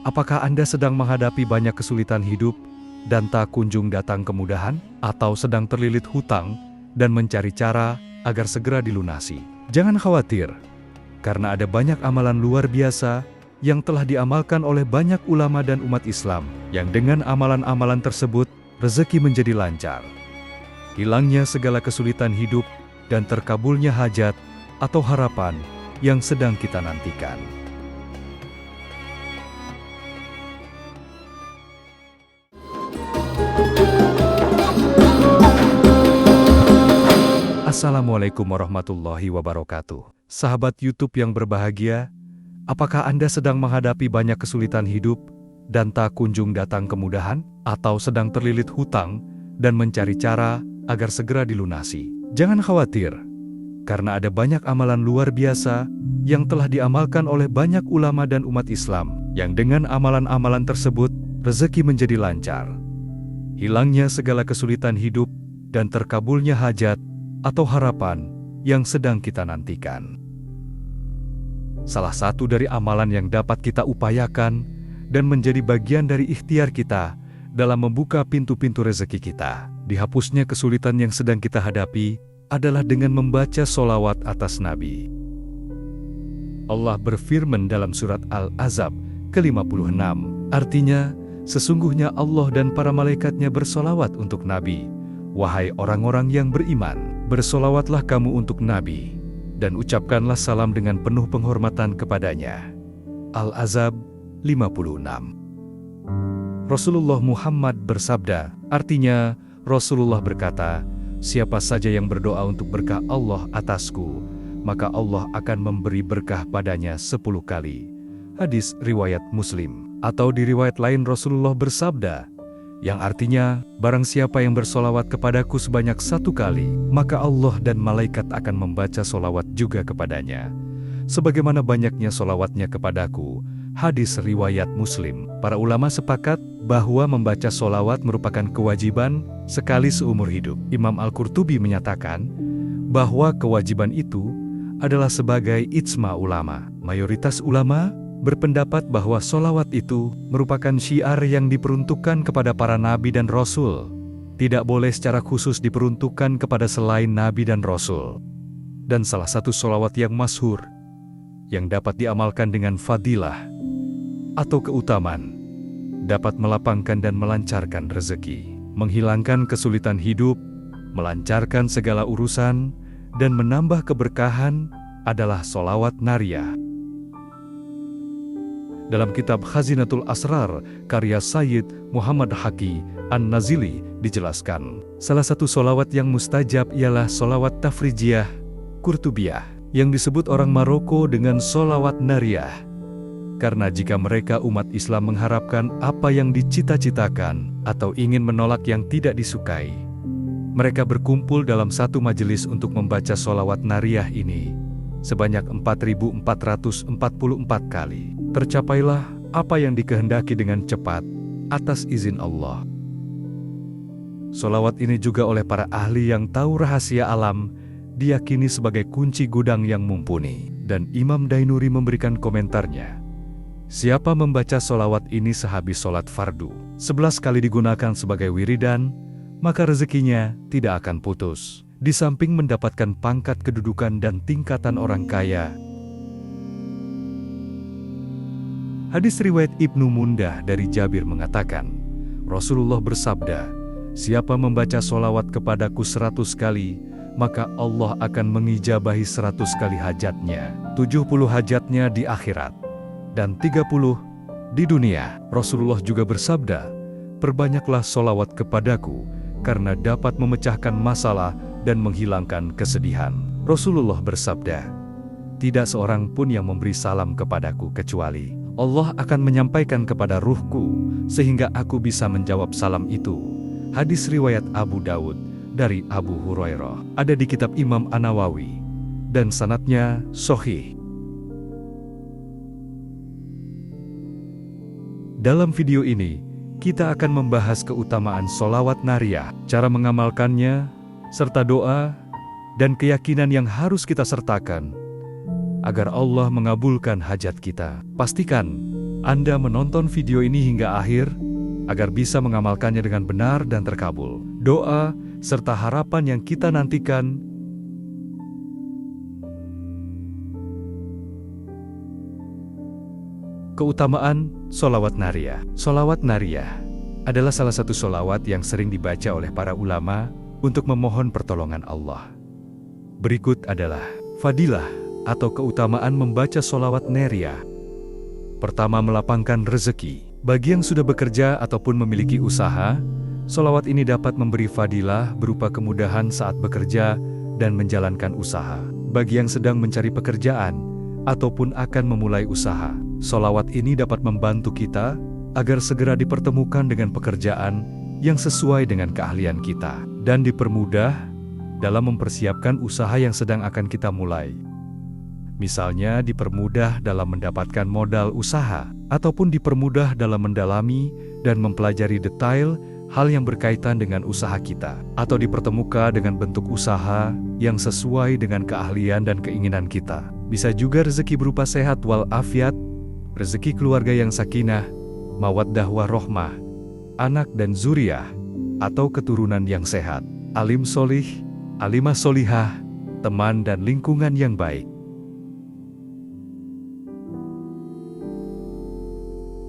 Apakah Anda sedang menghadapi banyak kesulitan hidup dan tak kunjung datang kemudahan? Atau sedang terlilit hutang dan mencari cara agar segera dilunasi? Jangan khawatir, karena ada banyak amalan luar biasa yang telah diamalkan oleh banyak ulama dan umat Islam, yang dengan amalan-amalan tersebut, rezeki menjadi lancar. Hilangnya segala kesulitan hidup dan terkabulnya hajat atau harapan yang sedang kita nantikan. Assalamualaikum warahmatullahi wabarakatuh. Sahabat YouTube yang berbahagia, apakah Anda sedang menghadapi banyak kesulitan hidup dan tak kunjung datang kemudahan? Atau sedang terlilit hutang dan mencari cara agar segera dilunasi? Jangan khawatir, karena ada banyak amalan luar biasa yang telah diamalkan oleh banyak ulama dan umat Islam, yang dengan amalan-amalan tersebut, rezeki menjadi lancar. Hilangnya segala kesulitan hidup dan terkabulnya hajat atau harapan yang sedang kita nantikan. Salah satu dari amalan yang dapat kita upayakan dan menjadi bagian dari ikhtiar kita dalam membuka pintu-pintu rezeki kita, dihapusnya kesulitan yang sedang kita hadapi, adalah dengan membaca sholawat atas Nabi. Allah berfirman dalam surat Al-Ahzab ke-56, artinya, sesungguhnya Allah dan para malaikatnya bersolawat untuk Nabi. Wahai orang-orang yang beriman, bersolawatlah kamu untuk Nabi, dan ucapkanlah salam dengan penuh penghormatan kepadanya. Al-Ahzab 56. Rasulullah Muhammad bersabda, artinya Rasulullah berkata, siapa saja yang berdoa untuk berkah Allah atasku, maka Allah akan memberi berkah padanya 10 kali. Hadis riwayat Muslim. Atau di riwayat lain Rasulullah bersabda, yang artinya, barang siapa yang bersolawat kepadaku sebanyak 1 kali, maka Allah dan malaikat akan membaca solawat juga kepadanya, sebagaimana banyaknya solawatnya kepadaku. Hadis riwayat Muslim. Para ulama sepakat bahwa membaca solawat merupakan kewajiban sekali seumur hidup. Imam Al-Qurtubi menyatakan bahwa kewajiban itu adalah sebagai ijma ulama. Mayoritas ulama berpendapat bahwa solawat itu merupakan syiar yang diperuntukkan kepada para nabi dan rasul. Tidak boleh secara khusus diperuntukkan kepada selain nabi dan rasul. Dan salah satu solawat yang masyhur, yang dapat diamalkan dengan fadilah atau keutamaan, dapat melapangkan dan melancarkan rezeki, menghilangkan kesulitan hidup, melancarkan segala urusan, dan menambah keberkahan adalah solawat nariyah. Dalam kitab Khazinatul Asrar, karya Sayyid Muhammad Haqi An-Nazili dijelaskan, salah satu solawat yang mustajab ialah solawat tafrijiyah Qurtubiyah, yang disebut orang Maroko dengan solawat nariyah. Karena jika mereka umat Islam mengharapkan apa yang dicita-citakan atau ingin menolak yang tidak disukai, mereka berkumpul dalam satu majelis untuk membaca solawat nariyah ini sebanyak 4.444 kali. Tercapailah apa yang dikehendaki dengan cepat atas izin Allah. Solawat ini juga oleh para ahli yang tahu rahasia alam diyakini sebagai kunci gudang yang mumpuni. Dan Imam Dainuri memberikan komentarnya, siapa membaca solawat ini sehabis sholat fardu 11 kali digunakan sebagai wiridan, maka rezekinya tidak akan putus. Di samping mendapatkan pangkat kedudukan dan tingkatan orang kaya. Hadis riwayat Ibnu Mundah dari Jabir mengatakan, Rasulullah bersabda, siapa membaca solawat kepadaku 100 kali, maka Allah akan mengijabahi 100 kali hajatnya, 70 hajatnya di akhirat, dan 30 di dunia. Rasulullah juga bersabda, perbanyaklah solawat kepadaku, karena dapat memecahkan masalah dan menghilangkan kesedihan. Rasulullah bersabda, tidak seorang pun yang memberi salam kepadaku kecuali Allah akan menyampaikan kepada ruhku, sehingga aku bisa menjawab salam itu. Hadis riwayat Abu Daud dari Abu Hurairah, ada di kitab Imam An-Nawawi, dan sanadnya sahih. Dalam video ini, kita akan membahas keutamaan solawat nariyah, cara mengamalkannya, serta doa dan keyakinan yang harus kita sertakan agar Allah mengabulkan hajat kita. Pastikan Anda menonton video ini hingga akhir, agar bisa mengamalkannya dengan benar dan terkabul. Doa, serta harapan yang kita nantikan. Keutamaan sholawat nariyah. Sholawat nariyah adalah salah satu sholawat yang sering dibaca oleh para ulama untuk memohon pertolongan Allah. Berikut adalah fadilah atau keutamaan membaca sholawat nariyah. Pertama, melapangkan rezeki. Bagi yang sudah bekerja ataupun memiliki usaha, sholawat ini dapat memberi fadilah berupa kemudahan saat bekerja dan menjalankan usaha. Bagi yang sedang mencari pekerjaan ataupun akan memulai usaha, sholawat ini dapat membantu kita agar segera dipertemukan dengan pekerjaan yang sesuai dengan keahlian kita dan dipermudah dalam mempersiapkan usaha yang sedang akan kita mulai. Misalnya dipermudah dalam mendapatkan modal usaha, ataupun dipermudah dalam mendalami dan mempelajari detail hal yang berkaitan dengan usaha kita, atau dipertemukan dengan bentuk usaha yang sesuai dengan keahlian dan keinginan kita. Bisa juga rezeki berupa sehat walafiat, rezeki keluarga yang sakinah, mawaddah warohmah, anak dan zuriyah, atau keturunan yang sehat, alim solih, alimah solihah, teman dan lingkungan yang baik.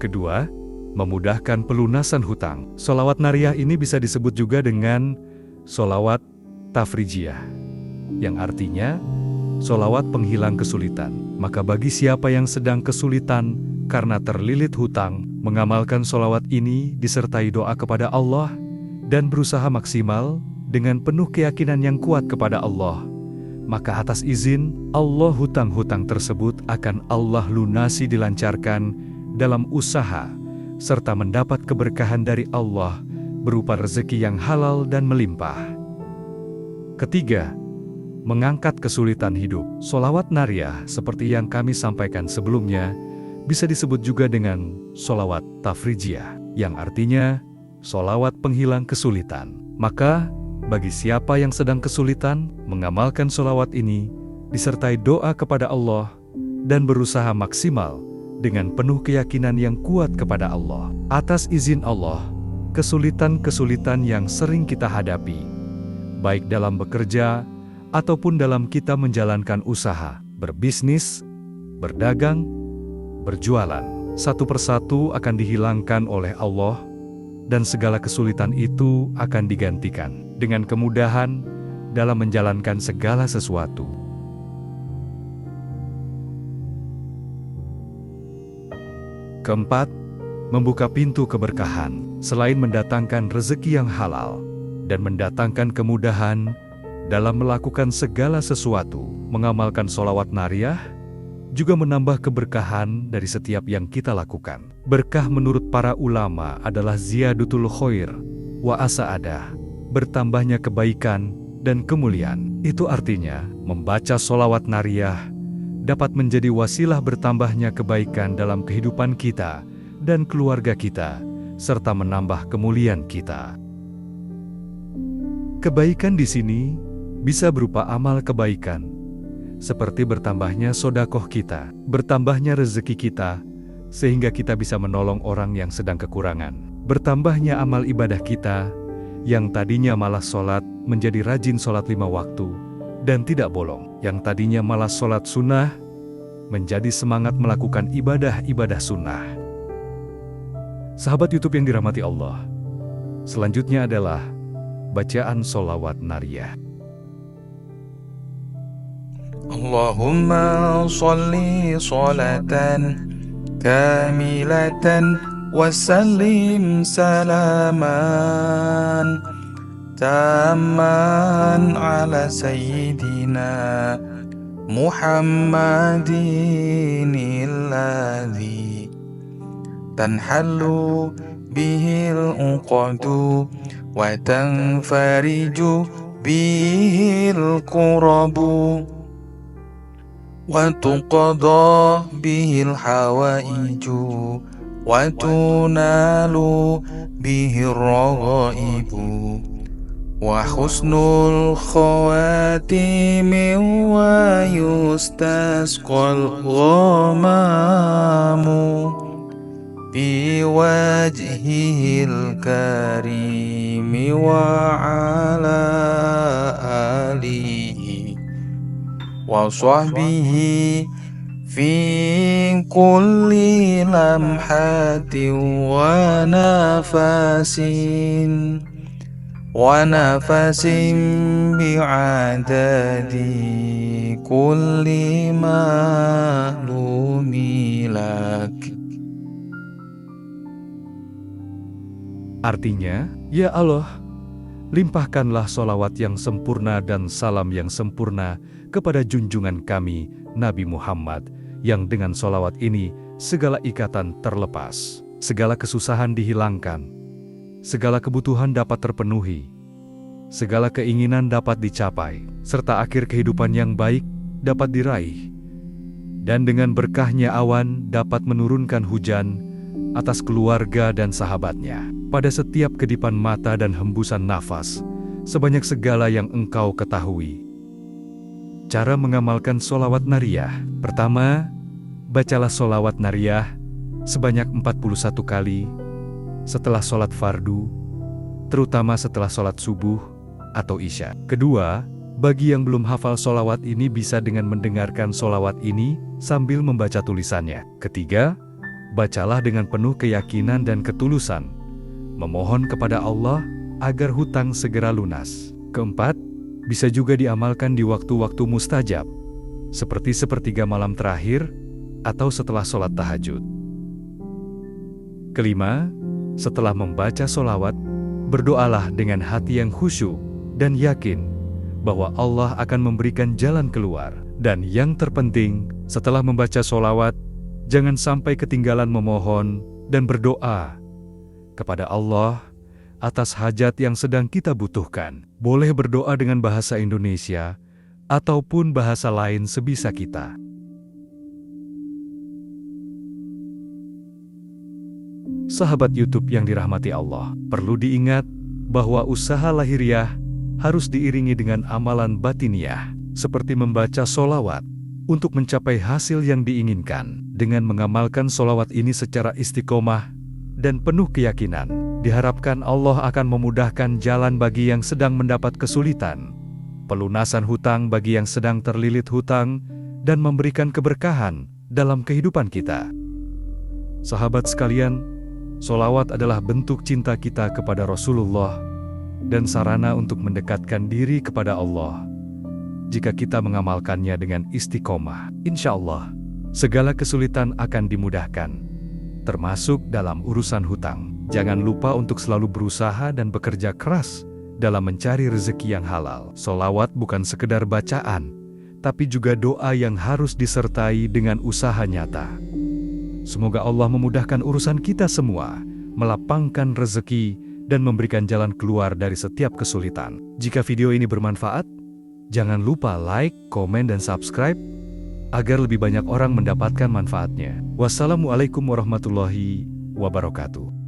Kedua, memudahkan pelunasan hutang. Sholawat nariyah ini bisa disebut juga dengan sholawat tafrijiyah, yang artinya sholawat penghilang kesulitan. Maka bagi siapa yang sedang kesulitan karena terlilit hutang, mengamalkan sholawat ini disertai doa kepada Allah dan berusaha maksimal dengan penuh keyakinan yang kuat kepada Allah, maka atas izin Allah hutang-hutang tersebut akan Allah lunasi, dilancarkan dalam usaha, serta mendapat keberkahan dari Allah berupa rezeki yang halal dan melimpah. Ketiga, mengangkat kesulitan hidup. Sholawat nariyah seperti yang kami sampaikan sebelumnya bisa disebut juga dengan sholawat tafrijiyah, yang artinya sholawat penghilang kesulitan. Maka bagi siapa yang sedang kesulitan, mengamalkan sholawat ini disertai doa kepada Allah dan berusaha maksimal dengan penuh keyakinan yang kuat kepada Allah. Atas izin Allah, kesulitan-kesulitan yang sering kita hadapi, baik dalam bekerja ataupun dalam kita menjalankan usaha, berbisnis, berdagang, berjualan, satu persatu akan dihilangkan oleh Allah, dan segala kesulitan itu akan digantikan dengan kemudahan dalam menjalankan segala sesuatu. Keempat, membuka pintu keberkahan. Selain mendatangkan rezeki yang halal dan mendatangkan kemudahan dalam melakukan segala sesuatu, mengamalkan sholawat nariyah juga menambah keberkahan dari setiap yang kita lakukan. Berkah menurut para ulama adalah ziyadutul khair wa asa'adah, bertambahnya kebaikan dan kemuliaan. Itu artinya, membaca sholawat nariyah dapat menjadi wasilah bertambahnya kebaikan dalam kehidupan kita dan keluarga kita, serta menambah kemuliaan kita. Kebaikan di sini bisa berupa amal kebaikan, seperti bertambahnya sedekah kita, bertambahnya rezeki kita, sehingga kita bisa menolong orang yang sedang kekurangan. Bertambahnya amal ibadah kita, yang tadinya malas sholat menjadi rajin sholat 5 waktu, dan tidak bolong. Yang tadinya malas sholat sunnah, menjadi semangat melakukan ibadah-ibadah sunnah. Sahabat YouTube yang dirahmati Allah, selanjutnya adalah bacaan sholawat nariyah. Allahumma sholli sholatan kamilatan wa sallim salaman tamman ala sayyidina Muhammadin alladhi tanhallu bihil uqadu wa tanfariju bihil qurabu wa tuqada bihil hawaiju wa tunalu bihil raghaibu wa husnul khawatimi wa yustasqal ghamamu بوجهه الكريم وعلى آله وصحبه في كل لمحة ونفس بعدد كل معلوم لك. Artinya, ya Allah, limpahkanlah sholawat yang sempurna dan salam yang sempurna kepada junjungan kami, Nabi Muhammad, yang dengan sholawat ini segala ikatan terlepas, segala kesusahan dihilangkan, segala kebutuhan dapat terpenuhi, segala keinginan dapat dicapai, serta akhir kehidupan yang baik dapat diraih. Dan dengan berkahnya awan dapat menurunkan hujan atas keluarga dan sahabatnya, pada setiap kedipan mata dan hembusan nafas, sebanyak segala yang engkau ketahui. Cara mengamalkan sholawat nariyah. Pertama, bacalah sholawat nariyah sebanyak 41 kali setelah sholat fardu, terutama setelah sholat subuh atau isya. Kedua, bagi yang belum hafal sholawat ini bisa dengan mendengarkan sholawat ini sambil membaca tulisannya. Ketiga, bacalah dengan penuh keyakinan dan ketulusan, memohon kepada Allah agar hutang segera lunas. Keempat, bisa juga diamalkan di waktu-waktu mustajab, seperti sepertiga malam terakhir atau setelah sholat tahajud. Kelima, setelah membaca sholawat, berdoalah dengan hati yang khusyuk dan yakin bahwa Allah akan memberikan jalan keluar. Dan yang terpenting, setelah membaca sholawat, jangan sampai ketinggalan memohon dan berdoa kepada Allah atas hajat yang sedang kita butuhkan. Boleh berdoa dengan bahasa Indonesia ataupun bahasa lain sebisa kita. Sahabat YouTube yang dirahmati Allah, perlu diingat bahwa usaha lahiriah harus diiringi dengan amalan batiniah, seperti membaca sholawat untuk mencapai hasil yang diinginkan. Dengan mengamalkan sholawat ini secara istiqomah dan penuh keyakinan, diharapkan Allah akan memudahkan jalan bagi yang sedang mendapat kesulitan, pelunasan hutang bagi yang sedang terlilit hutang, dan memberikan keberkahan dalam kehidupan kita. Sahabat sekalian, sholawat adalah bentuk cinta kita kepada Rasulullah dan sarana untuk mendekatkan diri kepada Allah. Jika kita mengamalkannya dengan istiqomah, insya Allah, segala kesulitan akan dimudahkan, termasuk dalam urusan hutang. Jangan lupa untuk selalu berusaha dan bekerja keras dalam mencari rezeki yang halal. Sholawat bukan sekedar bacaan, tapi juga doa yang harus disertai dengan usaha nyata. Semoga Allah memudahkan urusan kita semua, melapangkan rezeki, dan memberikan jalan keluar dari setiap kesulitan. Jika video ini bermanfaat, jangan lupa like, komen, dan subscribe agar lebih banyak orang mendapatkan manfaatnya. Wassalamualaikum warahmatullahi wabarakatuh.